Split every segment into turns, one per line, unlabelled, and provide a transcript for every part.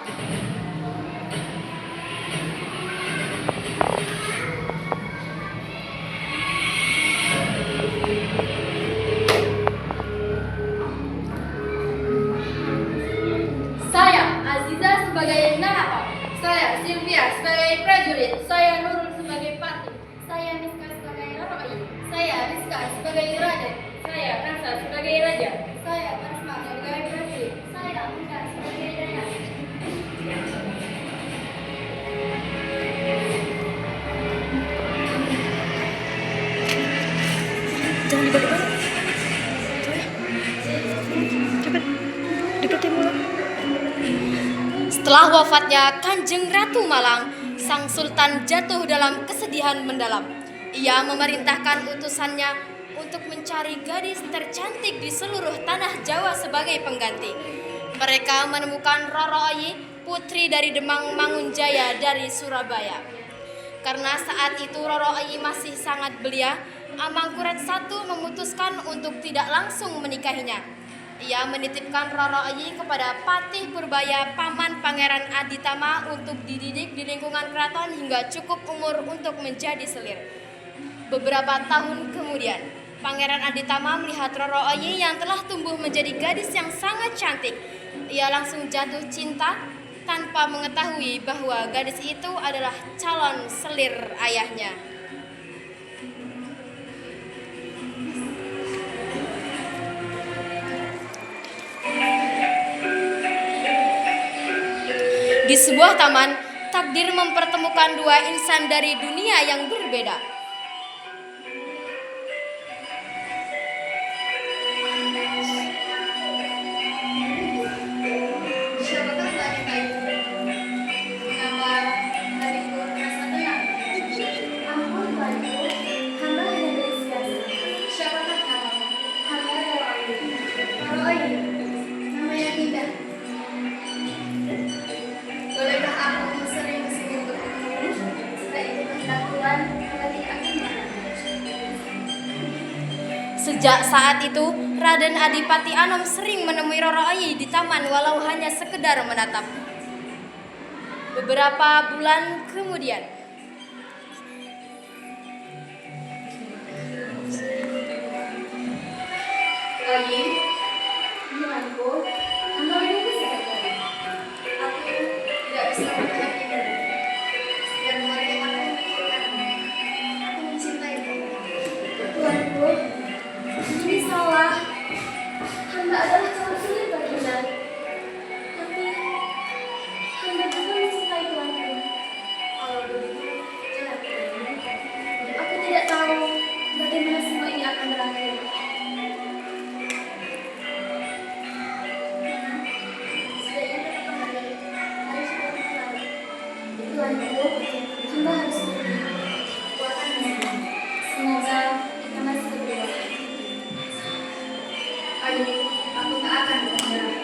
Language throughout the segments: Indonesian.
Saya Aziza sebagai narapor. Saya Sylvia sebagai prajurit. Saya Nurul sebagai patih. Saya Miska sebagai Roroi. Saya Rizka sebagai raden. Saya Kansa sebagai raja. Saya Karisma sebagai prajurit. Saya Mika sebagai daya.
Jangan dibalik-balik. Cepat. Deketin mulut.
Setelah wafatnya Kanjeng Ratu Malang, Sang Sultan jatuh dalam kesedihan mendalam. Ia memerintahkan utusannya untuk mencari gadis tercantik di seluruh tanah Jawa sebagai pengganti. Mereka menemukan Roro Ayi, putri dari Demang Mangunjaya dari Surabaya. Karena saat itu Roro Ayi masih sangat belia, Amangkurat I memutuskan untuk tidak langsung menikahinya. Ia menitipkan Roro Ayi kepada Patih Purbaya, paman Pangeran Aditama, untuk dididik di lingkungan keraton hingga cukup umur untuk menjadi selir. Beberapa tahun kemudian, Pangeran Aditama melihat Roro Ayi yang telah tumbuh menjadi gadis yang sangat cantik. Ia langsung jatuh cinta tanpa mengetahui bahwa gadis itu adalah calon selir ayahnya. Di sebuah taman, takdir mempertemukan dua insan dari dunia yang berbeda.
Siapakah wanita itu? Mengapa hatiku terasa tenang? Ampun Tuanku, hamba hanya gadis biasa. Siapakah namamu? Hamba Roro Ayi. Roro Ayi, nama yang indah. Bolehkah aku sering kesini untuk bertemu? Jika itu kehendak Tuhan, hamba tidak akan melarang.
Sejak saat itu, Raden Adipati Anom sering menemui Roro Ayi di taman walau hanya sekedar menatap. Beberapa bulan kemudian,
Ayi, temanku, hamba menunggu sejak tadi. Aku tidak bisa menahan ini. Setiap hari aku memikirkanmu. Aku mencintaimu. Tuanku, ini salah. Hamba adalah calon sulit baginda. Tapi hamba juga mencintai tuanku. Kalau begitu, jangan pergi. Aku tidak tahu bagaimana semua ini akan berakhir. Tuanku, hamba harus pergi. Aku akan menunggu. Semoga kita masih berdua. Ayo, aku tak akan menyerah.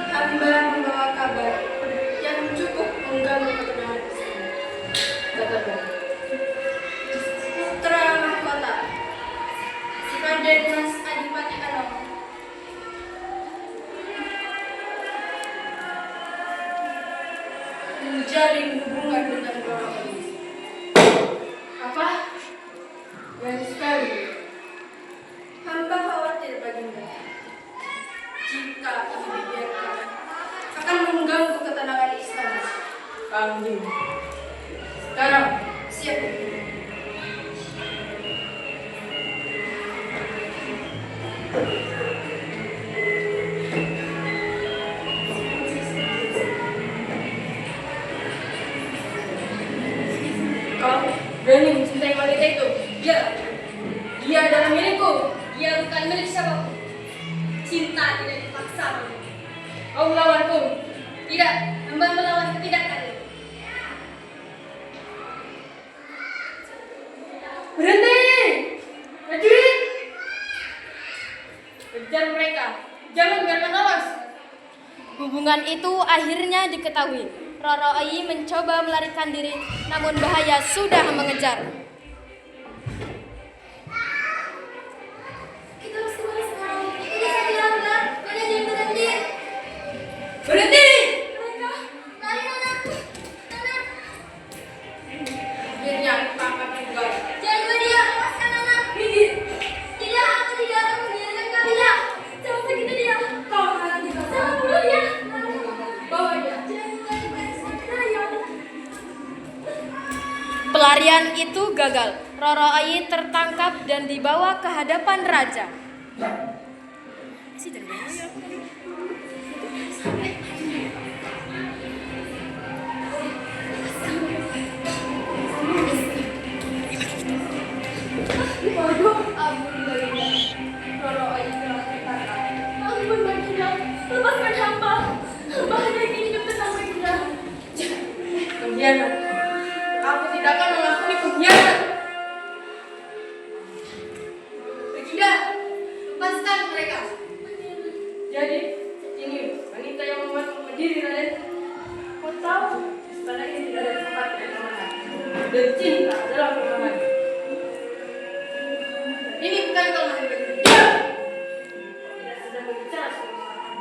Hamba membawa kabar yang cukup mengganggu ketenangan istri. Katakan. Putra mahkota, si Raden Mas Adipati Anom, menjalin hubungan dengan Roro Ayi. Apa? Yang sekali. Hamba khawatir baginda. Jika ini dibiarkan, akan mengganggu ketenangan istana. Kambing. Sekarang, siap. Kau melawanku. Tidak, hamba melawan ketidakadilan. Berhenti! Prajurit! Kejar mereka. Jangan biarkan lolos.
Hubungan itu akhirnya diketahui. Roro Oyi mencoba melarikan diri, namun bahaya sudah mengejar.
Kita harus kemana sekarang? Itu bisa dilambat. Kalian jangan berhenti. Berhenti! Mereka lari Nana. Nana. Akhirnya ditangkap juga. Jangan buat dia. Lepaskan Nana. Minggir. Tidak, aku tidak akan membiarkan kamu. Tidak. Jangan sakiti dia. Bawa Nana juga. Jangan bunuh dia. Bawa dia. Jangan
Pelarian itu gagal. Roro Oyi tertangkap dan dibawa ke hadapan raja.
Waduh, ampun Baginda. Roro Oyi telah tertangkap. Ampun Baginda, lepaskan hamba. Hamba hanya ingin hidup tenang Baginda. Pengkhianat. Aku tidak akan mengampuni pengkhianat. Baginda, lepaskan mereka. Jadi, ini wanita yang membuatmu berdiri, Raden. Kau tahu, istana ini tidak ada tempat yang aman. Dan cinta adalah kelemahan. Ini bukan kelemahan Baginda. Tidak sedang berbicara soal kelemahan.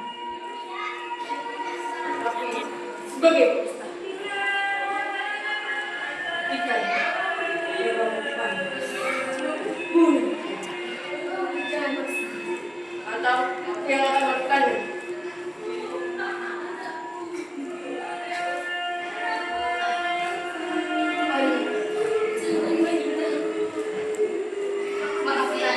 Tapi sebagai perusahaan. Ikan. Bunuh. Jangan maksa. Atau aku yang akan melakukannya. Maaf ya.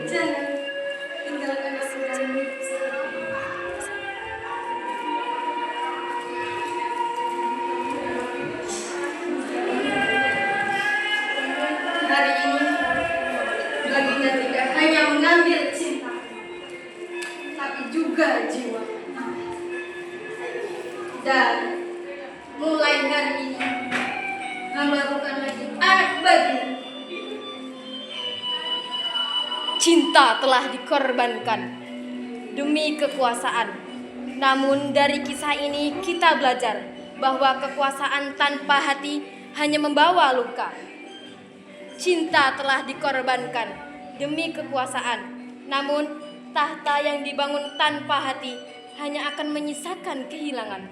Jangan tinggalkan aku lagi. Hari ini Baginda tidak hanya mengambil cinta, tapi juga jiwa. Dan mulai hari ini hamba bukan lagi anak Baginda.
Cinta telah dikorbankan demi kekuasaan. Namun dari kisah ini kita belajar bahwa kekuasaan tanpa hati hanya membawa luka. Cinta telah dikorbankan demi kekuasaan. Namun tahta yang dibangun tanpa hati hanya akan menyisakan kehilangan.